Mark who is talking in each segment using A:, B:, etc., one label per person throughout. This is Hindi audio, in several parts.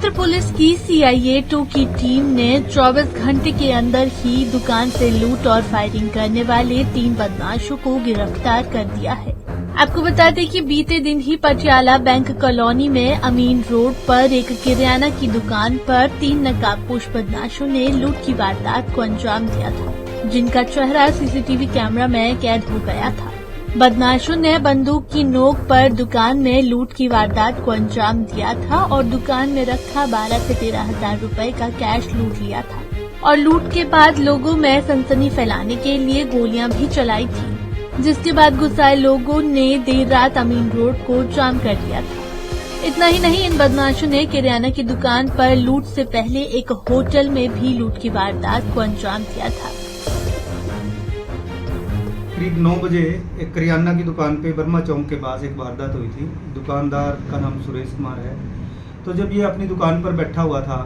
A: कुरुक्षेत्र पुलिस की CIA 2 की टीम ने 24 घंटे के अंदर ही दुकान से लूट और फायरिंग करने वाले 3 बदमाशों को गिरफ्तार कर दिया है। आपको बता दें कि बीते दिन ही पटियाला बैंक कॉलोनी में अमीन रोड पर एक किराना की दुकान पर 3 नकाबपोश बदमाशों ने लूट की वारदात को अंजाम दिया था, जिनका चेहरा CCTV कैमरा में कैद हो गया था। बदमाशों ने बंदूक की नोक पर दुकान में लूट की वारदात को अंजाम दिया था और दुकान में रखा 12 से 13 हजार रुपए का कैश लूट लिया था और लूट के बाद लोगों में सनसनी फैलाने के लिए गोलियां भी चलाई थी, जिसके बाद गुस्साए लोगों ने देर रात अमीन रोड को जाम कर दिया था। इतना ही नहीं, इन बदमाशों ने किराना की दुकान पर लूट से पहले एक होटल में भी लूट की वारदात को अंजाम दिया था।
B: करीब 9 बजे एक करियाना की दुकान पे बर्मा चौक के पास एक वारदात हुई थी। दुकानदार का नाम सुरेश कुमार है। तो जब ये अपनी दुकान पर बैठा हुआ था,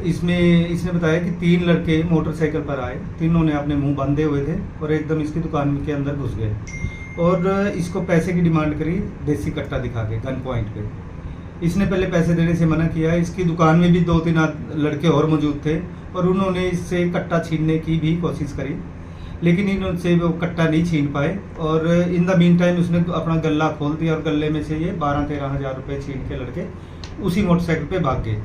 B: इसने बताया कि 3 लड़के मोटरसाइकिल पर आए। तीनों ने अपने मुंह बांधे हुए थे और एकदम इसकी दुकान के अंदर घुस गए और इसको पैसे की डिमांड करी, देसी कट्टा दिखा के गन पॉइंट पे। इसने पहले पैसे देने से मना किया। इसकी दुकान में भी 2-3 लड़के और मौजूद थे और उन्होंने इससे कट्टा छीनने की भी कोशिश करी, लेकिन इनसे वो कट्टा नहीं छीन पाए और इन द मीन टाइम उसने अपना गल्ला खोल दिया और गले में से ये 12-13 हजार रुपये छीन के लड़के उसी मोटरसाइकिल पे भाग गए।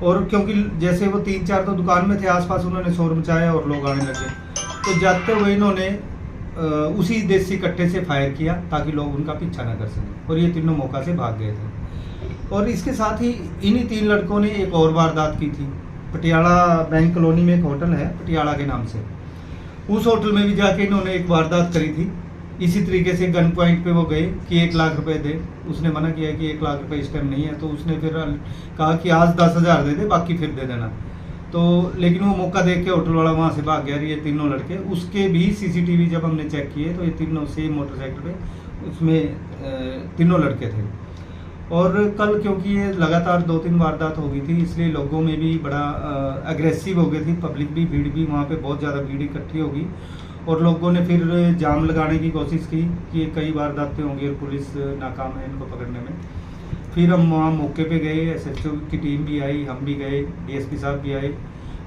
B: और क्योंकि जैसे वो 3-4 तो दुकान में थे आसपास, उन्होंने शोर मचाया और लोग आने लगे। तो जाते हुए इन्होंने उसी देसी कट्टे से फायर किया ताकि लोग उनका पीछा न कर सकें और ये तीनों मौका से भाग गए थे। और इसके साथ ही इन्हीं 3 लड़कों ने एक और वारदात की थी। पटियाला बैंक कॉलोनी में एक होटल है पटियाला के नाम से, उस होटल में भी जाके इन्होंने एक वारदात करी थी। इसी तरीके से गन पॉइंट पे वो गए कि 1 लाख रुपए दे। उसने मना किया कि 1 लाख रुपए इस टाइम नहीं है, तो उसने फिर कहा कि आज 10,000 दे दे, बाकी फिर दे देना। तो लेकिन वो मौका देख के होटल वाला वहाँ से भाग गया। ये तीनों लड़के, उसके भी CCTV जब हमने चेक किए तो ये तीनों सेम मोटरसाइकिल पे उसमें तीनों लड़के थे। और कल क्योंकि ये लगातार 2-3 वारदात हो गई थी, इसलिए लोगों में भी बड़ा अग्रेसिव हो गई थी। पब्लिक भी, भीड़ भी, वहाँ पे बहुत ज़्यादा भीड़ इकट्ठी होगी और लोगों ने फिर जाम लगाने की कोशिश की कि ये कई वारदातें होंगी और पुलिस नाकाम है इनको पकड़ने में। फिर हम वहाँ मौके पे गए, SHO की टीम भी आई, हम भी गए, DSP साहब भी आए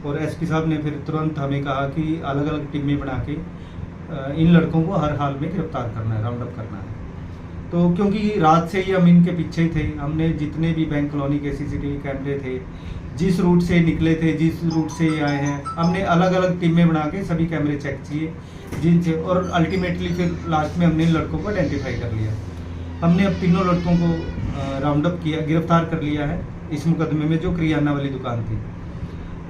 B: और SP साहब ने फिर तुरंत हमें कहा कि अलग अलग टीमें बना के इन लड़कों को हर हाल में गिरफ्तार करना है, राउंड अप करना है। तो क्योंकि रात से ही हम इनके पीछे थे, हमने जितने भी बैंक कॉलोनी के CCTV कैमरे थे, जिस रूट से निकले थे, जिस रूट से आए हैं, हमने अलग अलग टीमें बना के सभी कैमरे चेक किए जिनसे, और अल्टीमेटली फिर लास्ट में हमने इन लड़कों को आइडेंटिफाई कर लिया। हमने अब तीनों लड़कों को राउंड अप किया, गिरफ्तार कर लिया है इस मुकदमे में जो करियाना वाली दुकान थी।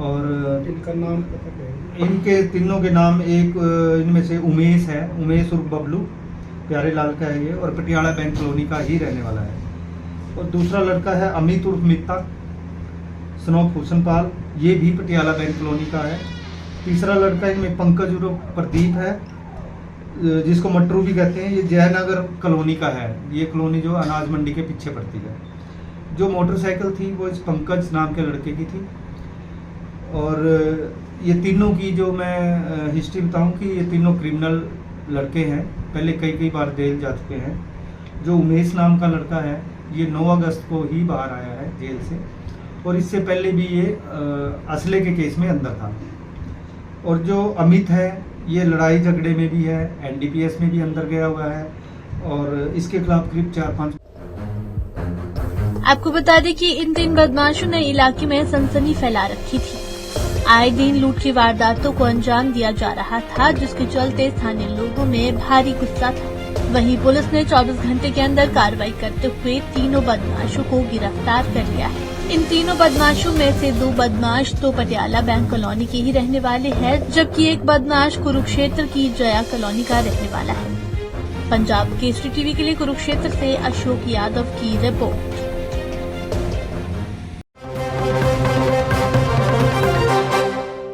B: और
C: इनका नाम पता है?
B: इनके तीनों के नाम, एक इनमें से उमेश है, उमेश उर्फ बबलू, प्यारे लाल का है ये और पटियाला बैंक कॉलोनी का ही रहने वाला है। और दूसरा लड़का है अमित उर्फ मित्ता, स्नोप हुसनपाल, ये भी पटियाला बैंक कॉलोनी का है। तीसरा लड़का इनमें पंकज उर्फ प्रदीप है, जिसको मटरू भी कहते हैं, ये जयनगर कॉलोनी का है। ये कॉलोनी जो अनाज मंडी के पीछे पड़ती है। जो मोटरसाइकिल थी वो इस पंकज नाम के लड़के की थी। और ये तीनों की जो मैं हिस्ट्री बताऊं कि ये तीनों क्रिमिनल लड़के हैं, पहले कई बार जेल जा चुके हैं। जो उमेश नाम का लड़का है ये 9 अगस्त को ही बाहर आया है जेल से और इससे पहले भी ये असले के केस में अंदर था। और जो अमित है ये लड़ाई झगड़े में भी है, NDPS में भी अंदर गया हुआ है और इसके खिलाफ करीब 4-5।
A: आपको बता दें कि इन 3 बदमाशों ने इलाके में सनसनी फैला रखी थी। आए दिन लूट की वारदातों को अंजाम दिया जा रहा था, जिसके चलते स्थानीय लोगों में भारी गुस्सा था। वहीं पुलिस ने 24 घंटे के अंदर कार्रवाई करते हुए तीनों बदमाशों को गिरफ्तार कर लिया है। इन तीनों बदमाशों में से 2 बदमाश तो पटियाला बैंक कॉलोनी के ही रहने वाले हैं, जबकि एक बदमाश कुरुक्षेत्र की जया कॉलोनी का रहने वाला है। पंजाब केसरी TV के लिए कुरुक्षेत्र से अशोक यादव की रिपोर्ट।